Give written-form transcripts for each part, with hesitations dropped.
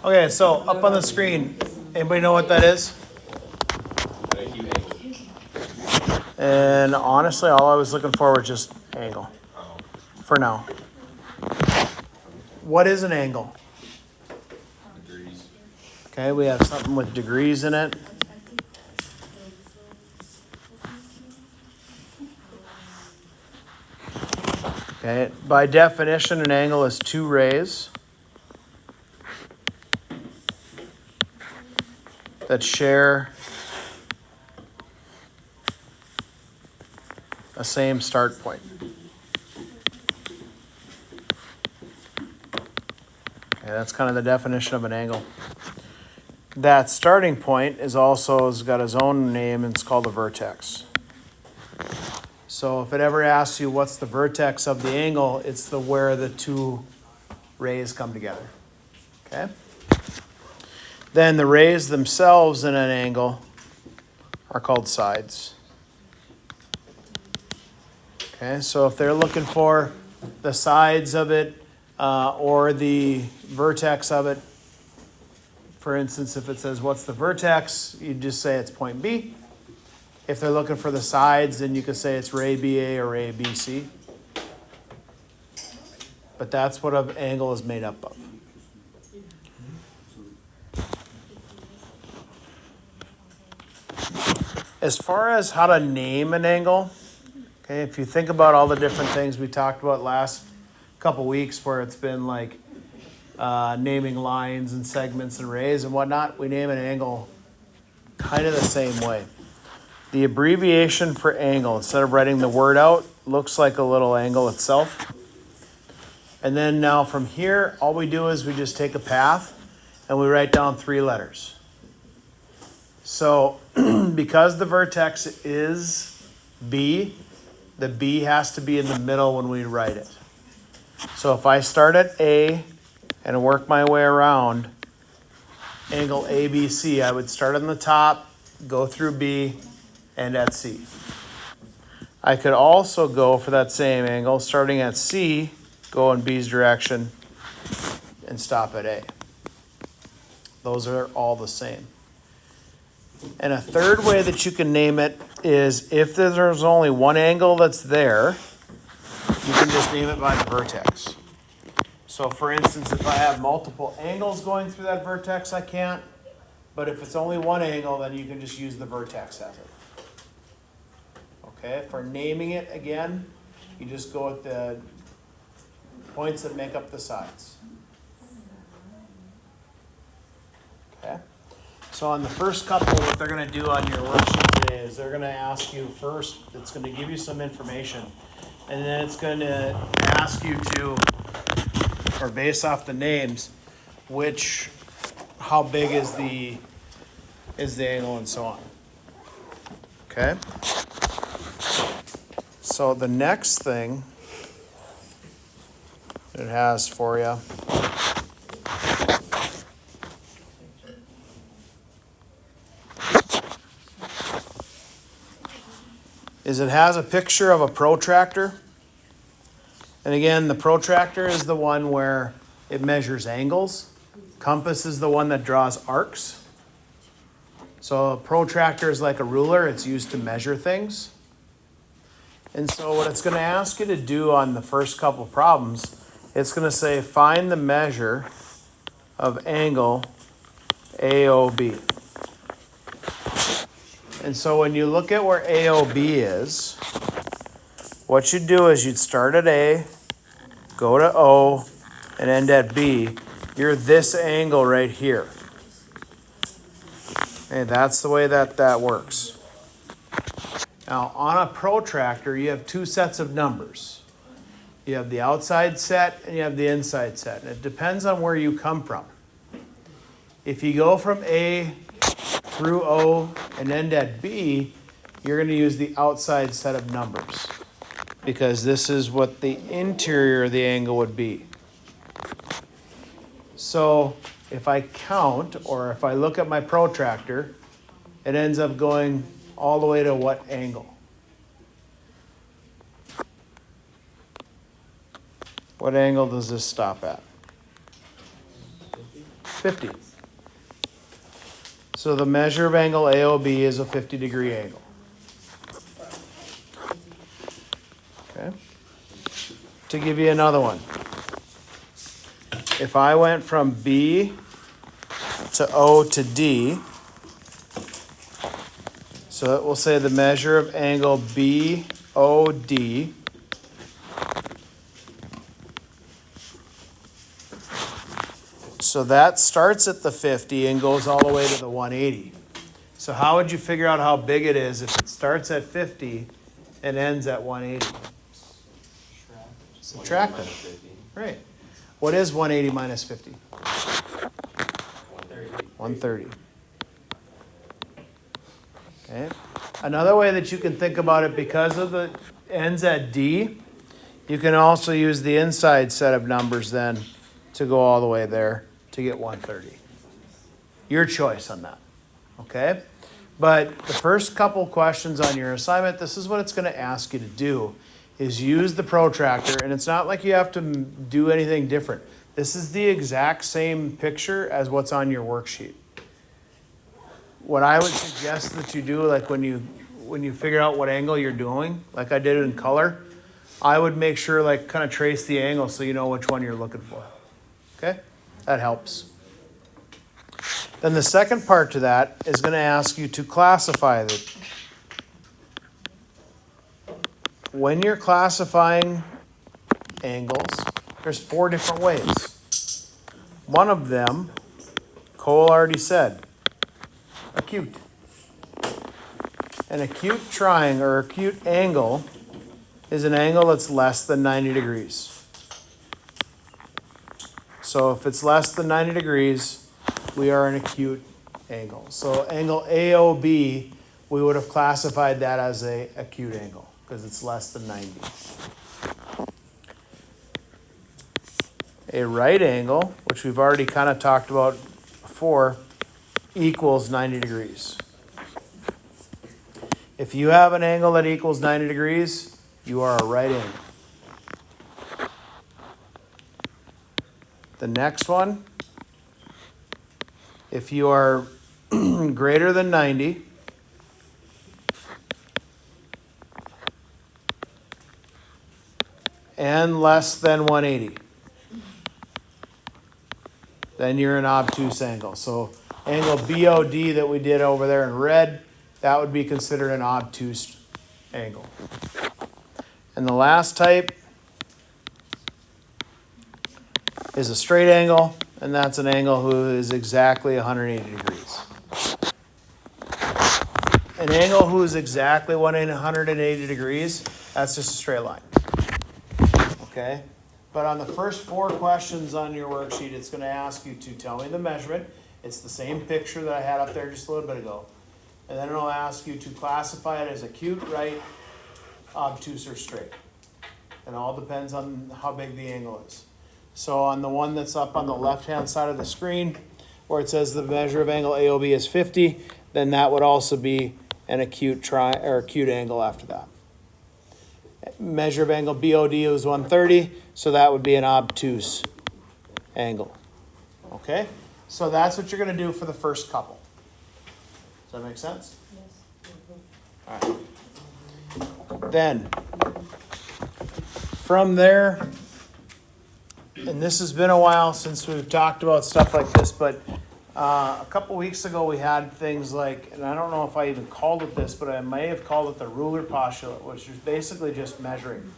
Okay, so up on the screen, anybody know what that is? And honestly, all I was looking for was just angle for now. What is an angle? Degrees. Okay, we have something with degrees in it. Okay, by definition, an angle is two rays that share a same start point. Okay, that's kind of the definition of an angle. That starting point is also has got its own name, and it's called a vertex. So if it ever asks you what's the vertex of the angle, it's the where the two rays come together. Okay? Then the rays themselves in an angle are called sides. Okay, so if they're looking for the sides of it or the vertex of it, for instance, if it says what's the vertex, you just say it's point B. If they're looking for the sides, then you could say it's ray BA or ray BC. But that's what an angle is made up of. As far as how to name an angle, okay, if you think about all the different things we talked about last couple weeks where it's been like naming lines and segments and rays and whatnot, we name an angle kind of the same way. The abbreviation for angle, instead of writing the word out, looks like a little angle itself. And then now from here, all we do is we just take a path and we write down 3 letters. So because the vertex is B, the B has to be in the middle when we write it. So if I start at A and work my way around angle ABC, I would start on the top, go through B, and at C. I could also go for that same angle, starting at C, go in B's direction, and stop at A. Those are all the same. And a third way that you can name it is if there's only one angle that's there, you can just name it by the vertex. So for instance, if I have multiple angles going through that vertex, I can't. But if it's only one angle, then you can just use the vertex as it. Okay, for naming it again, you just go with the points that make up the sides. Okay, so on the first couple, what they're going to do on your worksheet today is they're going to ask you first, it's going to give you some information, and then it's going to ask you to, or based off the names, how big is the angle and so on. Okay? So the next thing it has for you is it has a picture of a protractor. And again, the protractor is the one where it measures angles. Compass is the one that draws arcs. So a protractor is like a ruler. It's used to measure things. And so what it's going to ask you to do on the first couple problems, it's going to say find the measure of angle AOB. And so when you look at where AOB is, what you'd do is you'd start at A, go to O, and end at B. You're this angle right here. And that's the way that works. Now, on a protractor, you have 2 sets of numbers. You have the outside set and you have the inside set. And it depends on where you come from. If you go from A through O and end at B, you're going to use the outside set of numbers because this is what the interior of the angle would be. So if I count, or if I look at my protractor, it ends up going all the way to what angle? What angle does this stop at? 50. So the measure of angle AOB is a 50-degree angle. Okay. To give you another one, if I went from B to O to D, so it will say the measure of angle BOD so that starts at the 50 and goes all the way to the 180. So how would you figure out how big it is if it starts at 50 and ends at 180? Subtract them. Right. What is 180 minus 50? 130. Okay. Another way that you can think about it, because of the ends at D, you can also use the inside set of numbers then to go all the way there to get 130. Your choice on that. Okay? But the first couple questions on your assignment, this is what it's going to ask you to do, is use the protractor, and it's not like you have to do anything different. This is the exact same picture as what's on your worksheet. What I would suggest that you do, like when you figure out what angle you're doing, like I did it in color, I would make sure, like, kind of trace the angle so you know which one you're looking for. Okay? That helps. Then the second part to that is going to ask you to classify it. When you're classifying angles, there's 4 different ways. One of them, Cole already said, acute. An acute triangle or acute angle is an angle that's less than 90 degrees. So if it's less than 90 degrees, we are an acute angle. So angle AOB, we would have classified that as an acute angle because it's less than 90. A right angle, which we've already kind of talked about before, equals 90 degrees. If you have an angle that equals 90 degrees, you are a right angle. The next one, if you are greater than 90, and less than 180, then you're an obtuse angle. So angle BOD that we did over there in red, that would be considered an obtuse angle. And the last type is a straight angle, and that's an angle who is exactly 180 degrees. An angle who is exactly 180 degrees, that's just a straight line. Okay? But on the first 4 questions on your worksheet, it's going to ask you to tell me the measurement. It's the same picture that I had up there just a little bit ago. And then it'll ask you to classify it as acute, right, obtuse, or straight. It all depends on how big the angle is. So on the one that's up on the left-hand side of the screen, where it says the measure of angle AOB is 50, then that would also be an acute acute angle after that. Measure of angle BOD is 130, so that would be an obtuse angle. Okay? So that's what you're going to do for the first couple. Does that make sense? Yes. All right. Then, from there, and this has been a while since we've talked about stuff like this, but a couple weeks ago we had things like, and I don't know if I even called it this, but I may have called it the ruler postulate, which is basically just measuring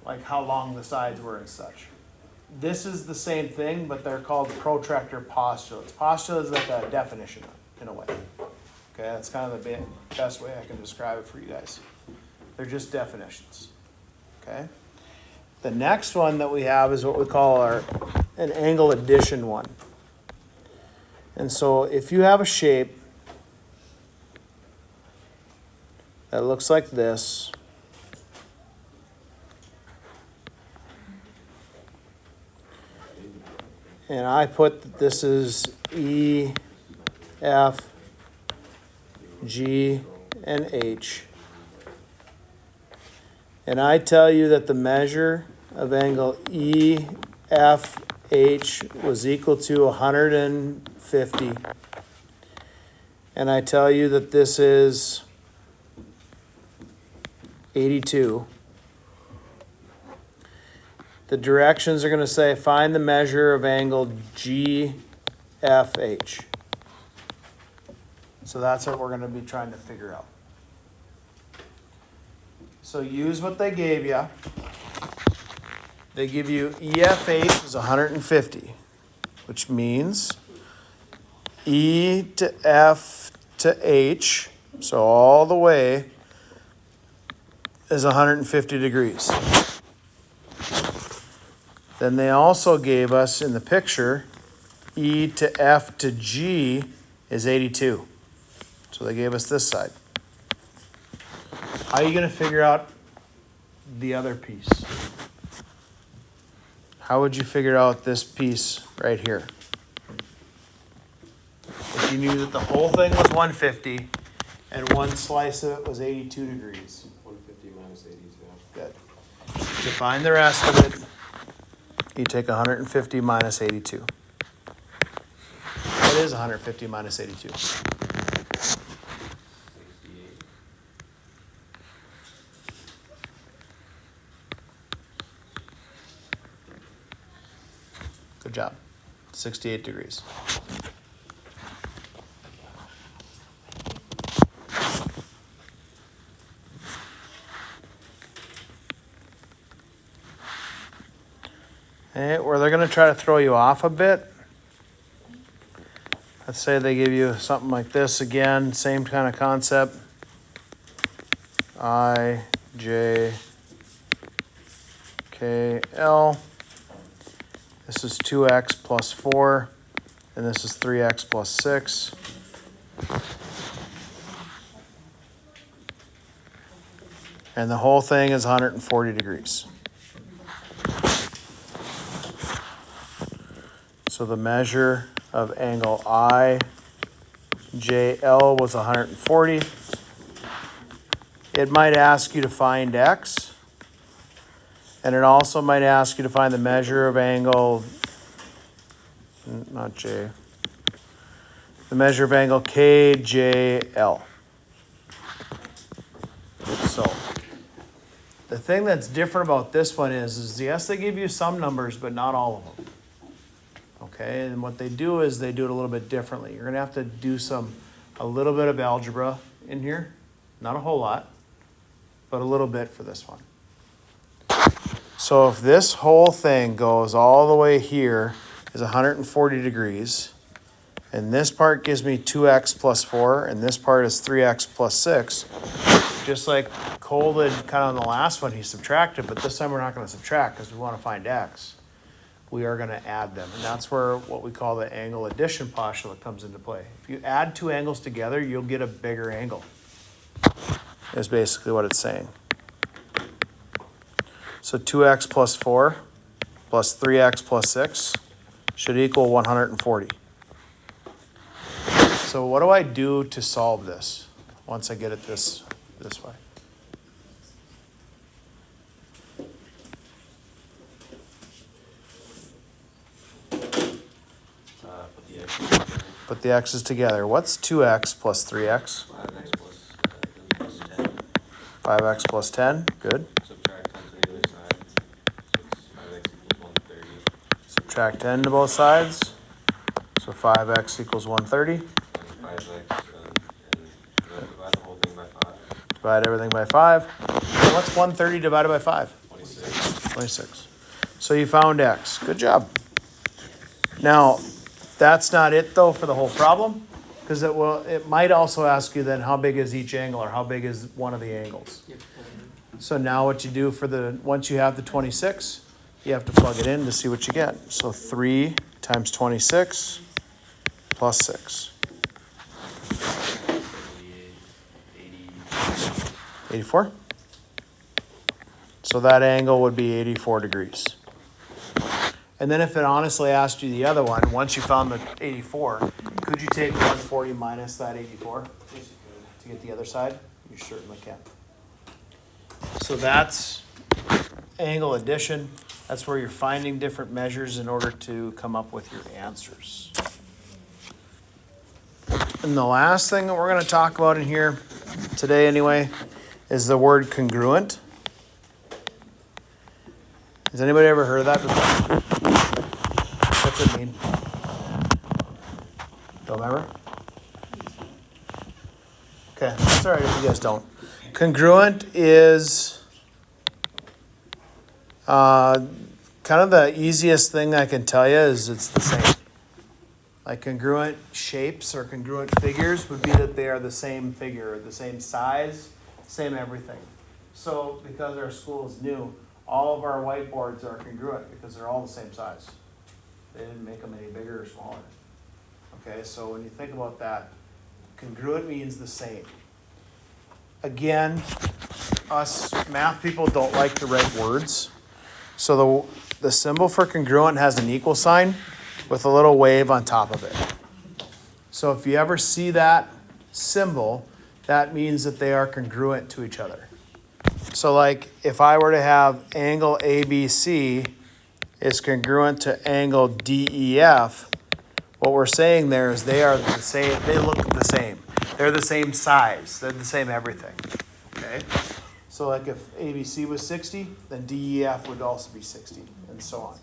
like how long the sides were and such. This is the same thing, but they're called protractor postulates. Postulate is like a definition in a way. Okay, that's kind of the best way I can describe it for you guys. They're just definitions. Okay. The next one that we have is what we call our an angle addition one. And so if you have a shape that looks like this, and I put that this is E, F, G, and H, and I tell you that the measure of angle EFH was equal to 150, and I tell you that this is 82. The directions are going to say find the measure of angle GFH. So that's what we're going to be trying to figure out. So use what they gave you. They give you EFH is 150, which means E to F to H, so all the way, is 150 degrees. Then they also gave us in the picture E to F to G is 82. So they gave us this side. How are you going to figure out the other piece? How would you figure out this piece right here? If you knew that the whole thing was 150 and one slice of it was 82 degrees. 150 minus 82. Good. To find the rest of it, you take 150 minus 82. What is 150 minus 82? 68. Good job. 68 degrees. Okay, where they're going to try to throw you off a bit. Let's say they give you something like this again, same kind of concept. I, J, K, L. This is 2x plus 4, and this is 3x plus 6. And the whole thing is 140 degrees. So the measure of angle IJL was 140. It might ask you to find x. And it also might ask you to find the measure of angle, not J, the measure of angle KJL. So the thing that's different about this one is yes, they give you some numbers, but not all of them. Okay, and what they do is they do it a little bit differently. You're going to have to do a little bit of algebra in here. Not a whole lot, but a little bit for this one. So if this whole thing goes all the way here is 140 degrees, and this part gives me 2x plus 4, and this part is 3x plus 6, just like Cole did kind of on the last one, he subtracted, but this time we're not going to subtract because we want to find x. We are going to add them, and that's where what we call the angle addition postulate comes into play. If you add two angles together, you'll get a bigger angle, is basically what it's saying. So 2x plus 4 plus 3x plus 6 should equal 140. So what do I do to solve this once I get it this way? Put the x's together. What's 2x plus 3x? 5x plus 10. 5x plus 10. Good. Subtract 10 to the other side. So it's 5x equals 130. Subtract 10 to both sides. So 5x equals 130. And 5x and divide the whole thing by 5. Divide everything by 5. And what's 130 divided by 5? 26. 26. So you found x. Good job. Now, that's not it though for the whole problem, because it might also ask you then how big is each angle or how big is one of the angles. So now what you do once you have the 26, you have to plug it in to see what you get. So 3 times 26 plus 6. 84? So that angle would be 84 degrees. And then if it honestly asked you the other one, once you found the 84, could you take 140 minus that 84 to get the other side? You certainly can. So that's angle addition. That's where you're finding different measures in order to come up with your answers. And the last thing that we're going to talk about in here today anyway is the word congruent. Has anybody ever heard of that before? What's it mean? Don't remember? Okay, that's all right if you guys don't. Congruent is kind of the easiest thing I can tell you is it's the same. Like congruent shapes or congruent figures would be that they are the same figure, the same size, same everything. So because our school is new, all of our whiteboards are congruent because they're all the same size. They didn't make them any bigger or smaller. Okay, so when you think about that, congruent means the same. Again, us math people don't like to write words. So the symbol for congruent has an equal sign with a little wave on top of it. So if you ever see that symbol, that means that they are congruent to each other. So like if I were to have angle ABC is congruent to angle DEF, what we're saying there is they are the same, they look the same. They're the same size, they're the same everything, okay? So like if ABC was 60, then DEF would also be 60, and so on.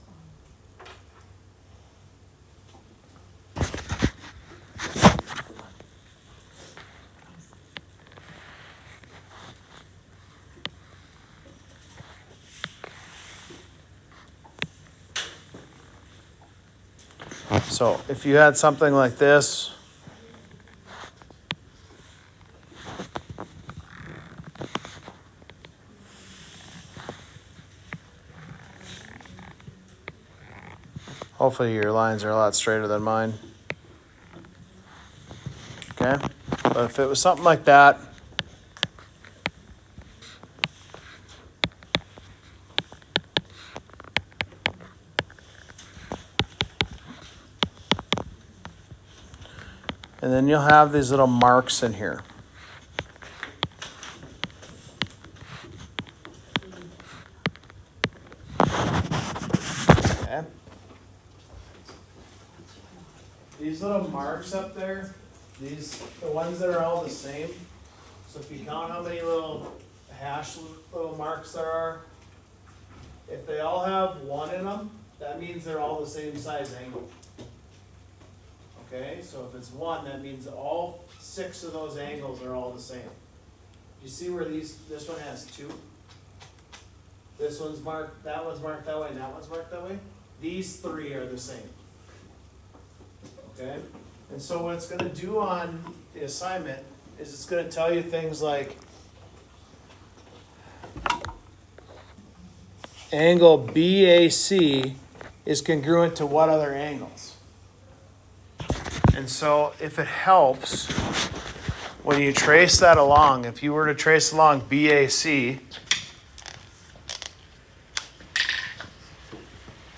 So if you had something like this, hopefully your lines are a lot straighter than mine. Okay, but if it was something like that, and then you'll have these little marks in here. Okay. These little marks up there, the ones that are all the same. So if you count how many little hash little marks there are, if they all have 1 in them, that means they're all the same size angle. Okay, so if it's 1, that means all 6 of those angles are all the same. You see where this one has 2? This one's marked, that one's marked that way, and that one's marked that way? These 3 are the same. Okay? And so what it's going to do on the assignment is it's going to tell you things like angle BAC is congruent to what other angles? And so if it helps, when you trace that along, if you were to trace along BAC,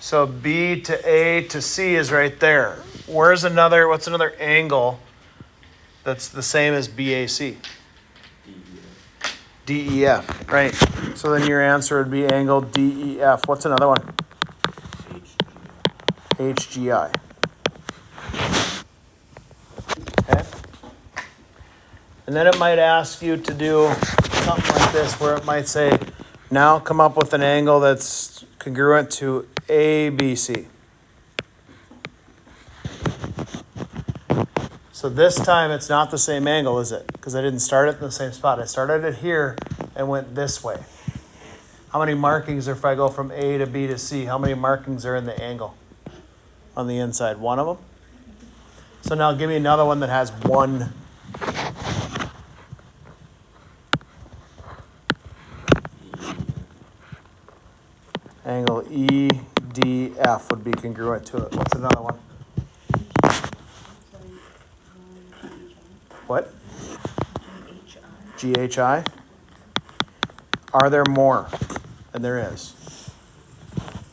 so B to A to C is right there. What's another angle that's the same as BAC? DEF, right. So then your answer would be angle DEF. What's another one? HGI. Okay. And then it might ask you to do something like this where it might say, now come up with an angle that's congruent to ABC. So this time it's not the same angle, is it? Because I didn't start it in the same spot. I started it here and went this way. How many markings if I go from A to B to C? How many markings are in the angle on the inside? 1 of them? So now give me another one that has 1. Angle EF. F would be congruent to it. What's another one? What? GHI? Are there more? And there is.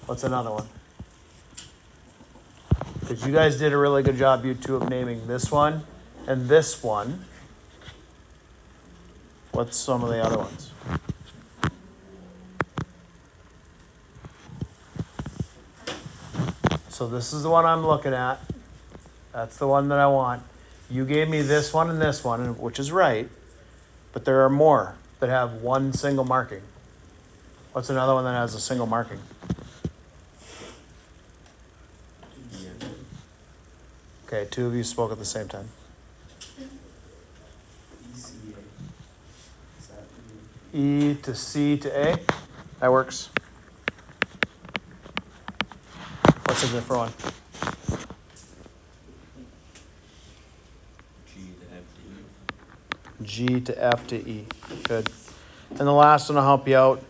What's another one? Because you guys did a really good job, you two, of naming this one and this one. What's some of the other ones? So this is the one I'm looking at. That's the one that I want. You gave me this one, which is right, but there are more that have one single marking. What's another one that has a single marking? Okay, two of you spoke at the same time. E to C to A. That works. What's a different one? G to F to E. Good. And the last one will help you out.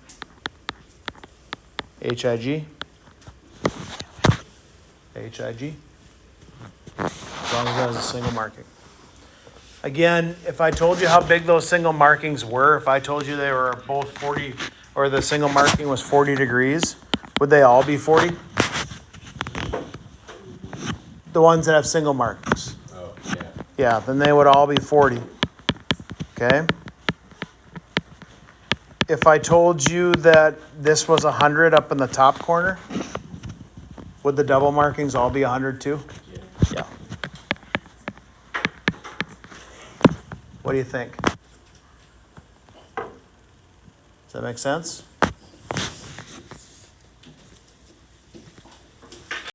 HIG. HIG. As long as it has a single marking. Again, if I told you how big those single markings were, if I told you they were both 40, or the single marking was 40 degrees, would they all be 40? The ones that have single markings. Oh, yeah. Yeah, then they would all be 40. Okay? If I told you that this was 100 up in the top corner, would the double markings all be 100 too? Yeah. What do you think? Does that make sense?